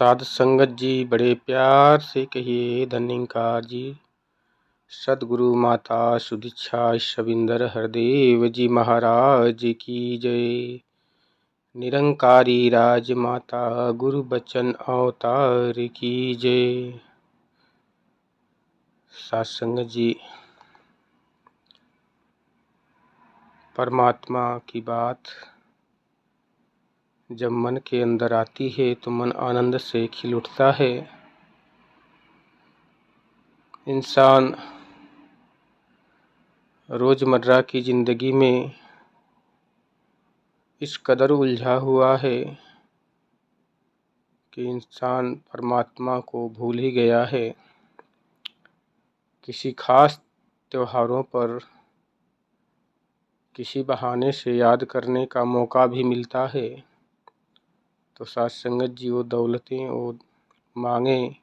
साध संगत जी बड़े प्यार से कहिए धन्यकार जी। सदगुरु माता सुदीक्षा शविंदर हरदेव जी महाराज की जय। निरंकारी राज माता गुरु बचन अवतार की जय। साध संगत जी, परमात्मा की बात जब मन के अंदर आती है तो मन आनंद से खिल उठता है। इंसान रोज़मर्रा की ज़िंदगी में इस कदर उलझा हुआ है कि इंसान परमात्मा को भूल ही गया है। किसी खास त्योहारों पर किसी बहाने से याद करने का मौका भी मिलता है तो साध संगत जी वो दौलतें वो मांगें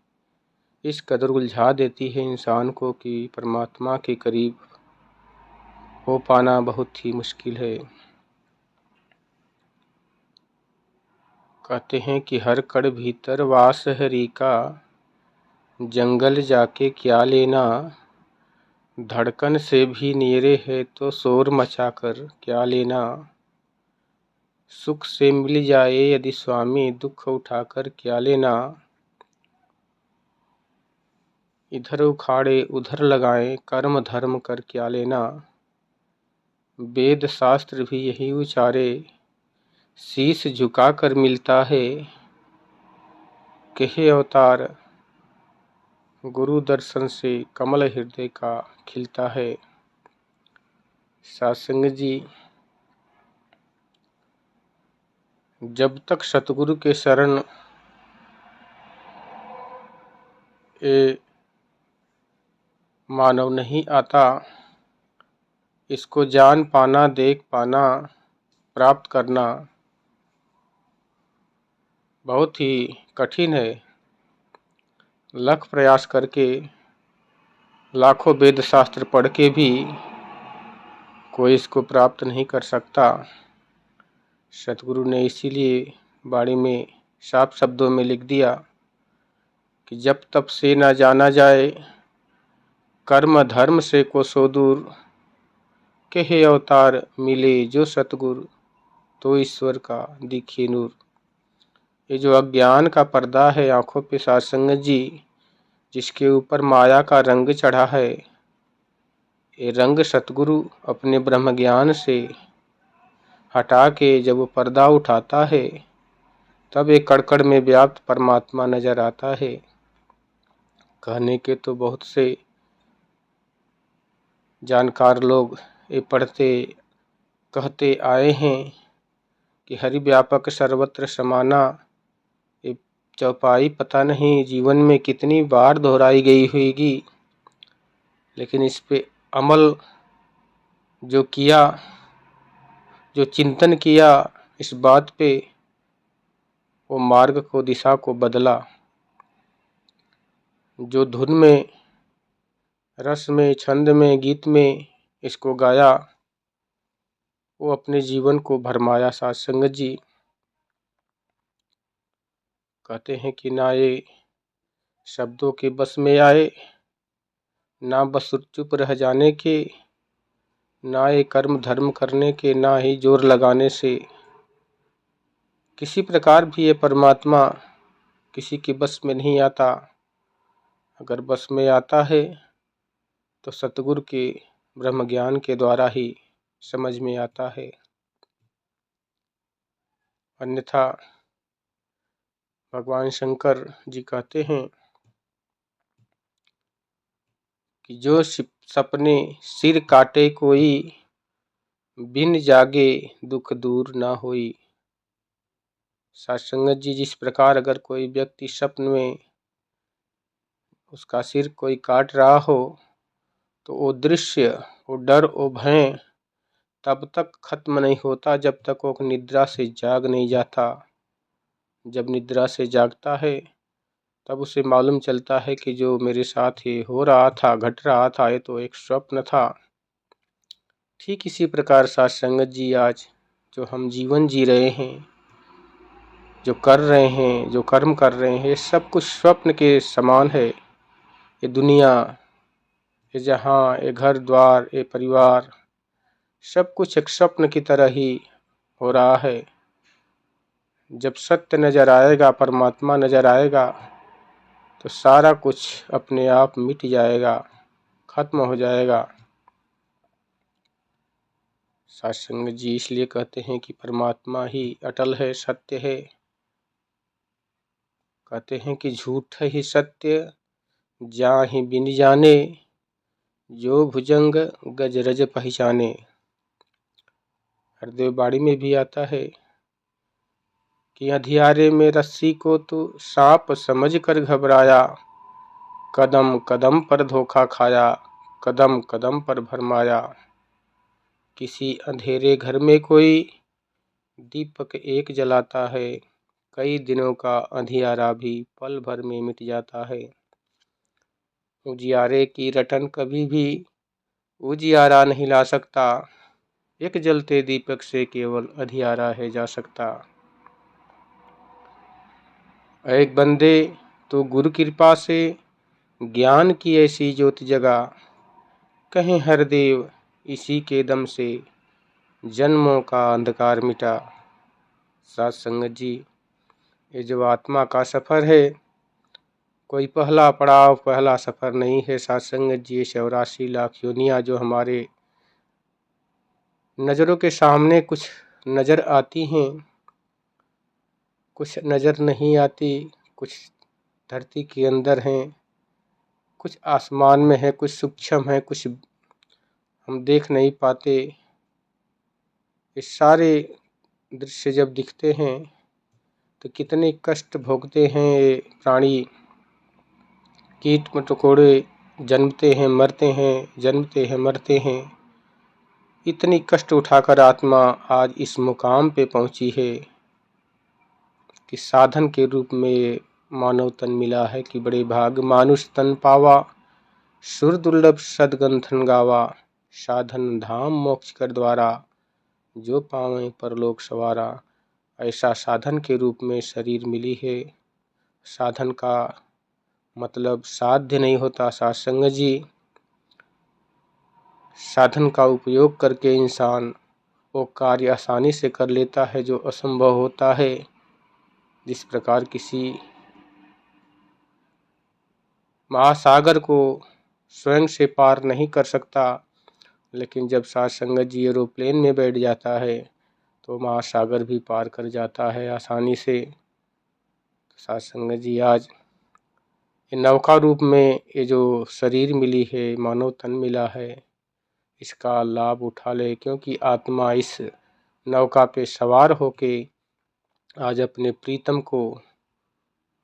इस कदर उलझा देती है इंसान को कि परमात्मा के करीब हो पाना बहुत ही मुश्किल है। कहते हैं कि हर कड़ भीतर वास हरि का, जंगल जाके क्या लेना, धड़कन से भी नीरे है तो शोर मचाकर क्या लेना। सुख से मिल जाए यदि स्वामी दुख उठाकर क्या लेना। इधर उखाड़े उधर लगाए कर्म धर्म कर क्या लेना। वेद शास्त्र भी यही उचारे शीश झुका कर मिलता है। कहे अवतार गुरु दर्शन से कमल हृदय का खिलता है। साध संगत जी, जब तक सतगुरु के शरण ए मानव नहीं आता, इसको जान पाना देख पाना प्राप्त करना बहुत ही कठिन है। लाख प्रयास करके लाखों वेद शास्त्र पढ़ के भी कोई इसको प्राप्त नहीं कर सकता। सतगुरु ने इसीलिए बाणी में साफ शब्दों में लिख दिया कि जब तब से ना जाना जाए कर्म धर्म से को सो दूर। कहे अवतार मिले जो सतगुरु तो ईश्वर का दिखे नूर। ये जो अज्ञान का पर्दा है आंखों पे साध संगत जी, जिसके ऊपर माया का रंग चढ़ा है, ये रंग सतगुरु अपने ब्रह्म ज्ञान से हटा के जब वो पर्दा उठाता है तब एक कड़कड़ में व्याप्त परमात्मा नजर आता है। कहने के तो बहुत से जानकार लोग ये पढ़ते कहते आए हैं कि हरि व्यापक सर्वत्र समाना। ये चौपाई पता नहीं जीवन में कितनी बार दोहराई गई होगी, लेकिन इस पे अमल जो किया, जो चिंतन किया इस बात पे, वो मार्ग को दिशा को बदला। जो धुन में रस में छंद में गीत में इसको गाया वो अपने जीवन को भरमाया। साध संगत जी, कहते हैं कि ना ये शब्दों के बस में आए, ना बस चुप रह जाने के, ना ये कर्म धर्म करने के, ना ही जोर लगाने से किसी प्रकार भी ये परमात्मा किसी के बस में नहीं आता। अगर बस में आता है तो सतगुरु के ब्रह्म ज्ञान के द्वारा ही समझ में आता है। अन्यथा भगवान शंकर जी कहते हैं कि जो सपने सिर काटे कोई, बिन जागे दुख दूर ना होई। साध संगत जी, जिस प्रकार अगर कोई व्यक्ति स्वप्न में उसका सिर कोई काट रहा हो तो वो दृश्य, वो डर, वो भय तब तक खत्म नहीं होता जब तक वो निद्रा से जाग नहीं जाता। जब निद्रा से जागता है तब उसे मालूम चलता है कि जो मेरे साथ ये हो रहा था, घट रहा था, ये तो एक स्वप्न था। ठीक इसी प्रकार साध संगत जी, आज जो हम जीवन जी रहे हैं, जो कर रहे हैं, जो कर्म कर रहे हैं, ये सब कुछ स्वप्न के समान है। ये दुनिया, ये जहाँ, ये घर द्वार, ये परिवार, सब कुछ एक स्वप्न की तरह ही हो रहा है। जब सत्य नजर आएगा, परमात्मा नजर आएगा, तो सारा कुछ अपने आप मिट जाएगा, खत्म हो जाएगा। सत्संग जी इसलिए कहते हैं कि परमात्मा ही अटल है, सत्य है। कहते हैं कि झूठ ही सत्य जाहि बिन जाने, जो भुजंग गजरज पहचाने। हरदेव बाड़ी में भी आता है कि अंधियारे में रस्सी को तू सांप समझ कर घबराया, कदम कदम पर धोखा खाया, कदम कदम पर भरमाया। किसी अंधेरे घर में कोई दीपक एक जलाता है, कई दिनों का अंधियारा भी पल भर में मिट जाता है। उजियारे की रटन कभी भी उजियारा नहीं ला सकता, एक जलते दीपक से केवल अंधियारा है जा सकता। एक बंदे तो गुरु कृपा से ज्ञान की ऐसी ज्योति जगा, कहें हरदेव इसी के दम से जन्मों का अंधकार मिटा। साथ संगत जी, ये जो आत्मा का सफर है, कोई पहला पड़ाव, पहला सफर नहीं है। साथ संगत जी, 84 लाख योनियां जो हमारे नजरों के सामने कुछ नजर आती हैं, कुछ नजर नहीं आती, कुछ धरती के अंदर हैं, कुछ आसमान में है, कुछ सूक्ष्म है, कुछ हम देख नहीं पाते। ये सारे दृश्य जब दिखते हैं तो कितने कष्ट भोगते हैं ये प्राणी। कीट मकोड़े जन्मते हैं, मरते हैं, जन्मते हैं, मरते हैं। इतनी कष्ट उठाकर आत्मा आज इस मुकाम पे पहुंची है कि साधन के रूप में मानव तन मिला है कि बड़े भाग मानुष तन पावा, सुर दुर्लभ सदगंथन गावा, साधन धाम मोक्ष कर द्वारा, जो पावे परलोक सवारा। ऐसा साधन के रूप में शरीर मिली है। साधन का मतलब साध्य नहीं होता सत्संग जी। साधन का उपयोग करके इंसान वो कार्य आसानी से कर लेता है जो असंभव होता है। जिस प्रकार किसी महासागर को स्वयं से पार नहीं कर सकता, लेकिन जब सत्संग जी एरोप्लेन में बैठ जाता है तो महासागर भी पार कर जाता है आसानी से। सत्संग जी, आज ये नौका रूप में ये जो शरीर मिली है, मानव तन मिला है, इसका लाभ उठा ले, क्योंकि आत्मा इस नौका पे सवार होके आज अपने प्रीतम को,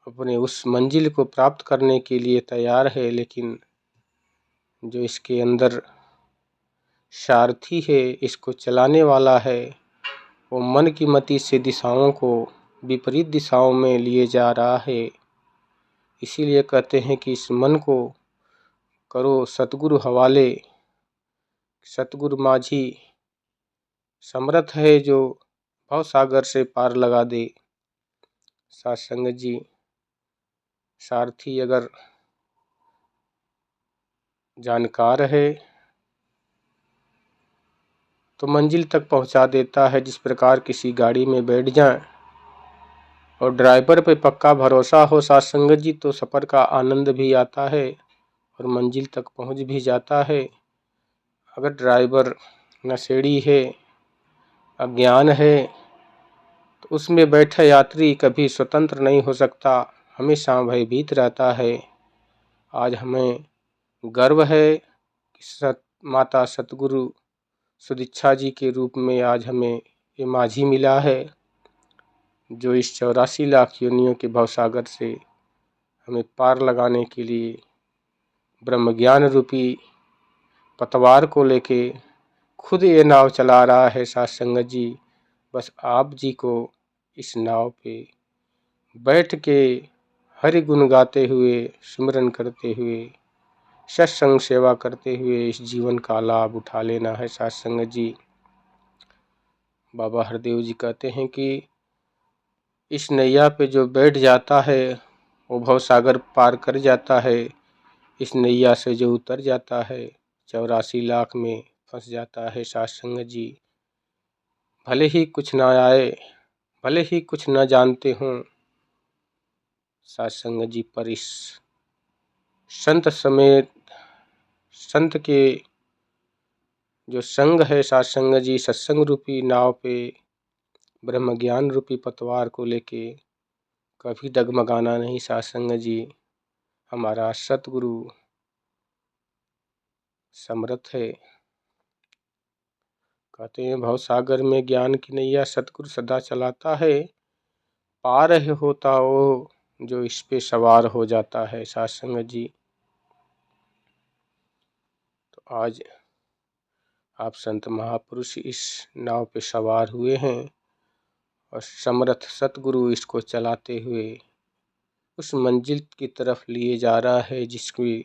अपने उस मंजिल को प्राप्त करने के लिए तैयार है। लेकिन जो इसके अंदर सारथी है, इसको चलाने वाला है, वो मन की मति से दिशाओं को विपरीत दिशाओं में लिए जा रहा है। इसीलिए कहते हैं कि इस मन को करो सतगुरु हवाले। सतगुरु माझी समर्थ है जो भव सागर से पार लगा दे। सत्संग जी, सारथी अगर जानकार है तो मंजिल तक पहुंचा देता है। जिस प्रकार किसी गाड़ी में बैठ जाएं और ड्राइवर पे पक्का भरोसा हो सत्संग जी, तो सफ़र का आनंद भी आता है और मंजिल तक पहुंच भी जाता है। अगर ड्राइवर नशेड़ी है, अज्ञान है, तो उसमें बैठा यात्री कभी स्वतंत्र नहीं हो सकता, हमेशा भयभीत रहता है। आज हमें गर्व है कि माता सतगुरु सुदीक्षा जी के रूप में आज हमें ये माझी मिला है, जो इस 84 लाख योनियों के भवसागर से हमें पार लगाने के लिए ब्रह्म ज्ञान रूपी पतवार को लेके खुद ये नाव चला रहा है। सत्संग जी, बस आप जी को इस नाव पे बैठ के हरि गुण गाते हुए, स्मरण करते हुए, सत्संग सेवा करते हुए इस जीवन का लाभ उठा लेना है। सत्संग जी, बाबा हरदेव जी कहते हैं कि इस नैया पे जो बैठ जाता है वो भवसागर पार कर जाता है। इस नैया से जो उतर जाता है 84 लाख में फंस जाता है। साध संगत जी, भले ही कुछ ना आए, भले ही कुछ न जानते हों साध संगत जी, पर इस संत समेत संत के जो संग है साध संगत जी, सत्संग रूपी नाव पे ब्रह्म ज्ञान रूपी पतवार को लेके कभी डगमगाना नहीं। साध संगत जी, हमारा सतगुरु समर्थ है। कहते हैं भवसागर में ज्ञान की नैया सतगुरु सदा चलाता है, पार है होता वो जो इस पे सवार हो जाता है। साध संगत जी, तो आज आप संत महापुरुष इस नाव पे सवार हुए हैं और समर्थ सतगुरु इसको चलाते हुए उस मंजिल की तरफ लिए जा रहा है जिसकी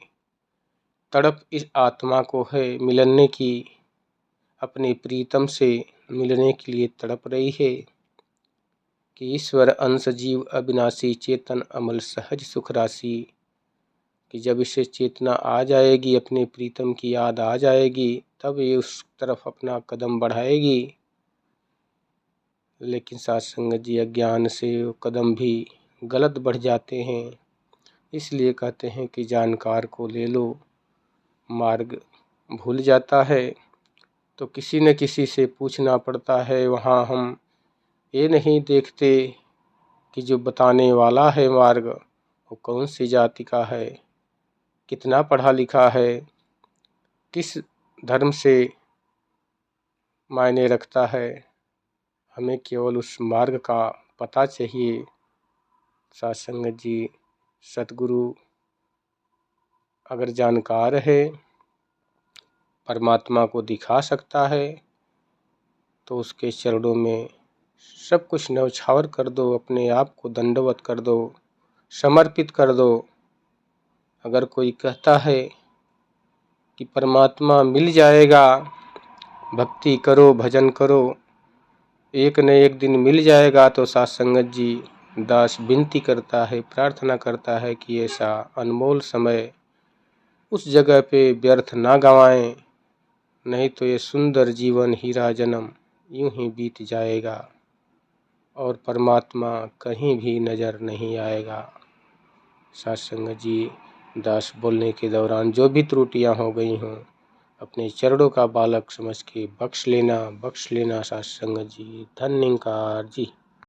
तड़प इस आत्मा को है मिलने की, अपने प्रीतम से मिलने के लिए तड़प रही है कि ईश्वर अंश जीव अविनाशी चेतन अमल सहज सुख राशि, कि जब इसे चेतना आ जाएगी, अपने प्रीतम की याद आ जाएगी, तब ये उस तरफ अपना कदम बढ़ाएगी। लेकिन साध संगत जी, अज्ञान से वो कदम भी गलत बढ़ जाते हैं। इसलिए कहते हैं कि जानकार को ले लो, मार्ग भूल जाता है तो किसी न किसी से पूछना पड़ता है। वहाँ हम ये नहीं देखते कि जो बताने वाला है मार्ग वो कौन सी जाति का है, कितना पढ़ा लिखा है, किस धर्म से मायने रखता है। हमें केवल उस मार्ग का पता चाहिए। साध संगत जी, सतगुरु अगर जानकार है, परमात्मा को दिखा सकता है, तो उसके चरणों में सब कुछ न्यौछावर कर दो, अपने आप को दंडवत कर दो, समर्पित कर दो। अगर कोई कहता है कि परमात्मा मिल जाएगा, भक्ति करो, भजन करो, एक न एक दिन मिल जाएगा, तो साध संगत जी, दास विनती करता है, प्रार्थना करता है कि ऐसा अनमोल समय उस जगह पे व्यर्थ ना गंवाएं, नहीं तो ये सुंदर जीवन हीरा जन्म यूं ही बीत जाएगा और परमात्मा कहीं भी नज़र नहीं आएगा। साध संगत जी, दास बोलने के दौरान जो भी त्रुटियां हो गई हों, अपने चरणों का बालक समझ के बख्श लेना, बख्श लेना। साध संगत जी, धन्यकार जी।